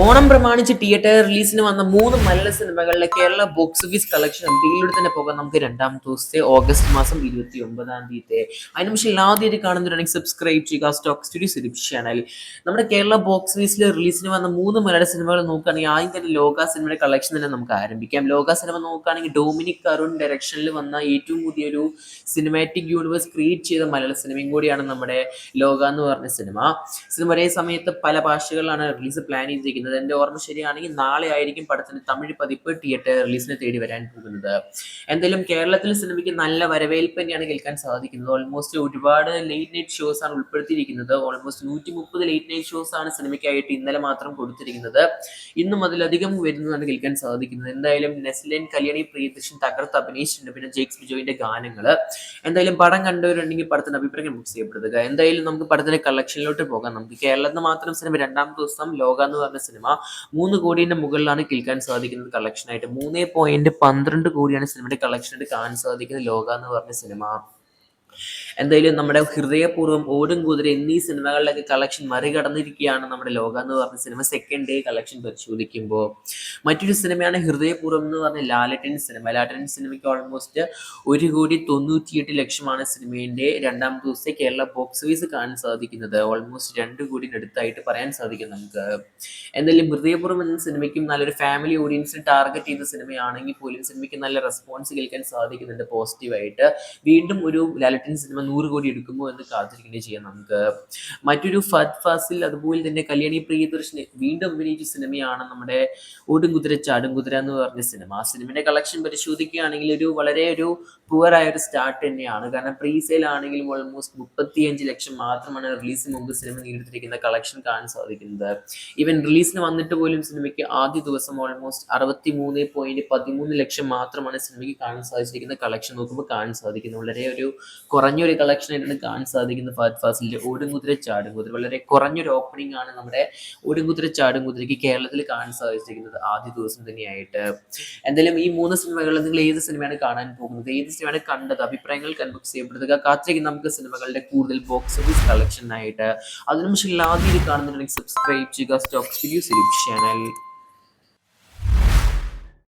ഓണം പ്രമാണിച്ച് തിയേറ്റർ റിലീസിന് വന്ന 3 മലയാള സിനിമകളിലെ കേരള ബോക്സ് ഓഫീസ് കളക്ഷൻ ഡീലിലൂടെ തന്നെ പോകാം നമുക്ക് രണ്ടാം ദിവസത്തെ ഓഗസ്റ്റ് മാസം 29-ാം തീയതി. അതിന് പക്ഷേ ആദ്യമായിട്ട് കാണുന്നവരാണെങ്കിൽ സബ്സ്ക്രൈബ് ചെയ്യുക സ്റ്റോക്ക് സ്റ്റുഡിയോ യൂട്യൂബ് ചാനൽ. നമ്മുടെ കേരള ബോക്സ് ഓഫീസിൽ റിലീസിന് വന്ന 3 മലയാള സിനിമകൾ നോക്കുകയാണെങ്കിൽ ആദ്യം തന്നെ ലോക സിനിമയുടെ കളക്ഷൻ തന്നെ നമുക്ക് ആരംഭിക്കാം. ലോക സിനിമ നോക്കുകയാണെങ്കിൽ ഡൊമിനിക് അരുൺ ഡയറക്ഷനിൽ വന്ന ഏറ്റവും പുതിയൊരു സിനിമാറ്റിക് യൂണിവേഴ്സ് ക്രിയേറ്റ് ചെയ്ത മലയാള സിനിമയും കൂടിയാണ് നമ്മുടെ ലോക എന്ന് പറഞ്ഞ സിനിമ ഒരേ സമയത്ത് പല ഭാഷകളിലാണ് റിലീസ് പ്ലാൻ ചെയ്തിരിക്കുന്നത്. എൻ്റെ ഓർമ്മ ശരിയാണെങ്കിൽ നാളെ ആയിരിക്കും പടത്തിന്റെ തമിഴ് പതിപ്പ് തിയേറ്റർ റിലീസിനെ തേടി വരാൻ പോകുന്നത്. എന്തായാലും കേരളത്തിലെ സിനിമയ്ക്ക് നല്ല വരവേൽപ്പ് തന്നെയാണ് കേൾക്കാൻ സാധിക്കുന്നത്. ഓൾമോസ്റ്റ് ഒരുപാട് ലേറ്റ് നൈറ്റ് ഷോസ് ആണ് ഉൾപ്പെടുത്തിയിരിക്കുന്നത്. ഓൾമോസ്റ്റ് 130 ലേറ്റ് നൈറ്റ് ഷോസ് ആണ് സിനിമയ്ക്കായിട്ട് ഇന്നലെ മാത്രം കൊടുത്തിരിക്കുന്നത്. ഇന്നും അതിലധികം വരുന്നതാണ് കേൾക്കാൻ സാധിക്കുന്നത്. എന്തായാലും നെസ്ലിൻ, കല്യാണി പ്രിയദർശൻ തകർത്ത് അഭിനയിച്ചിട്ടുണ്ട്. പിന്നെ ജേക്സ് ബിജോയിന്റെ ഗാനങ്ങൾ. എന്തായാലും പടം കണ്ടവരുണ്ടെങ്കിൽ പടത്തിന്റെ അഭിപ്രായം ബുക്ക് ചെയ്യപ്പെടുക. എന്തായാലും നമുക്ക് പടത്തിന്റെ കളക്ഷനിലോട്ട് പോകാം. നമുക്ക് കേരളത്തിൽ മാത്രം സിനിമ രണ്ടാം ദിവസം ലോക എന്ന് പറഞ്ഞ സിനിമ 3 കോടിയുടെ മുകളിലാണ് കേൾക്കാൻ സാധിക്കുന്നത് കളക്ഷനായിട്ട്. 3.12 കോടിയാണ് സിനിമയുടെ കളക്ഷനായിട്ട് കാണാൻ സാധിക്കുന്നത് ലോക എന്ന് പറഞ്ഞ സിനിമ. എന്തായാലും നമ്മുടെ ഹൃദയപൂർവ്വം, ഓടും കുതിര എന്നീ സിനിമകളിലൊക്കെ കളക്ഷൻ മറികടന്നിരിക്കുകയാണ് നമ്മുടെ ലോക എന്ന് പറഞ്ഞ സിനിമ സെക്കൻഡ് ഡേ കളക്ഷൻ പരിശോധിക്കുമ്പോൾ. മറ്റൊരു സിനിമയാണ് ഹൃദയപൂർവ്വം എന്ന് പറഞ്ഞ ലാലട്ടൻ സിനിമ. ലാലട്ടൻ സിനിമയ്ക്ക് ഓൾമോസ്റ്റ് 1,98,00,000 സിനിമയുടെ രണ്ടാം ദിവസത്തെ കേരള ബോക്സ് ഓഫീസ് കാണാൻ സാധിക്കുന്നത്. ഓൾമോസ്റ്റ് 2 കോടിയുടെ അടുത്തായിട്ട് പറയാൻ സാധിക്കും നമുക്ക്. എന്തായാലും ഹൃദയപൂർവ്വം എന്ന സിനിമയ്ക്കും നല്ലൊരു ഫാമിലി ഓഡിയൻസിനെ ടാർഗറ്റ് ചെയ്ത സിനിമയാണെങ്കിൽ പോലും സിനിമയ്ക്ക് നല്ല റെസ്പോൺസ് കേൾക്കാൻ സാധിക്കുന്നുണ്ട് പോസിറ്റീവായിട്ട്. വീണ്ടും ഒരു ലാലട്ടൻ സിനിമ 100 കോടി എടുക്കുമോ എന്ന് കാത്തിരിക്കുകയും ചെയ്യാം നമുക്ക്. മറ്റൊരു ഫഹദ് ഫാസിൽ അതുപോലെ തന്നെ കല്യാണി പ്രിയദർശന് വീണ്ടും അഭിനയിച്ച സിനിമയാണ് നമ്മുടെ ഓടും കുതിര ചാടും കുതിര എന്ന് പറഞ്ഞ സിനിമ. ആ സിനിമയുടെ കളക്ഷൻ പരിശോധിക്കുകയാണെങ്കിൽ വളരെ ഒരു പുവർ ആയ ഒരു സ്റ്റാർട്ട് തന്നെയാണ്. കാരണം പ്രീ സെയിൽ ആണെങ്കിലും ഓൾമോസ്റ്റ് 35 ലക്ഷം മാത്രമാണ് റിലീസിന് മുമ്പ് സിനിമ നേടിയെടുത്തിരിക്കുന്ന കളക്ഷൻ കാണാൻ സാധിക്കുന്നത്. ഈവൻ റിലീസിന് വന്നിട്ട് പോലും സിനിമയ്ക്ക് ആദ്യ ദിവസം ഓൾമോസ്റ്റ് 63.13 ലക്ഷം മാത്രമാണ് സിനിമയ്ക്ക് കാണാൻ സാധിച്ചിരിക്കുന്ന കളക്ഷൻ നോക്കുമ്പോൾ കാണാൻ സാധിക്കുന്നത്. വളരെ ഒരു കുറഞ്ഞൊരു കളക്ഷൻ ആയിട്ടാണ് കാണാൻ സാധിക്കുന്നത് ഫഹദ് ഫാസിലിന്റെ ഓടും കുതിര ചാടും കുതിര. വളരെ കുറഞ്ഞൊരു ഓപ്പണിംഗ് ആണ് നമ്മുടെ ഓടും കുതിര ചാടും കുതിരയ്ക്ക് കേരളത്തിൽ കാണാൻ സാധിച്ചിരിക്കുന്നത് ആദ്യ ദിവസം തന്നെയായിട്ട്. എന്തായാലും ഈ 3 സിനിമകളിൽ നിങ്ങൾ ഏത് സിനിമയാണ് കാണാൻ പോകുന്നത്, ഏത് സിനിമയാണ് കണ്ടത്, അഭിപ്രായങ്ങൾ കൺബുക്ക് ചെയ്യപ്പെടുക. കാത്തിരിക്കും നമുക്ക് സിനിമകളുടെ കൂടുതൽ ബോക്സ് ഓഫീസ് കളക്ഷനായിട്ട്. അതിനു പക്ഷേ ആദ്യം കാണുന്നുണ്ടെങ്കിൽ സബ്സ്ക്രൈബ് ചെയ്യുക സ്റ്റോക്ക് സ്റ്റുഡിയോ യൂട്യൂബ് ചാനൽ.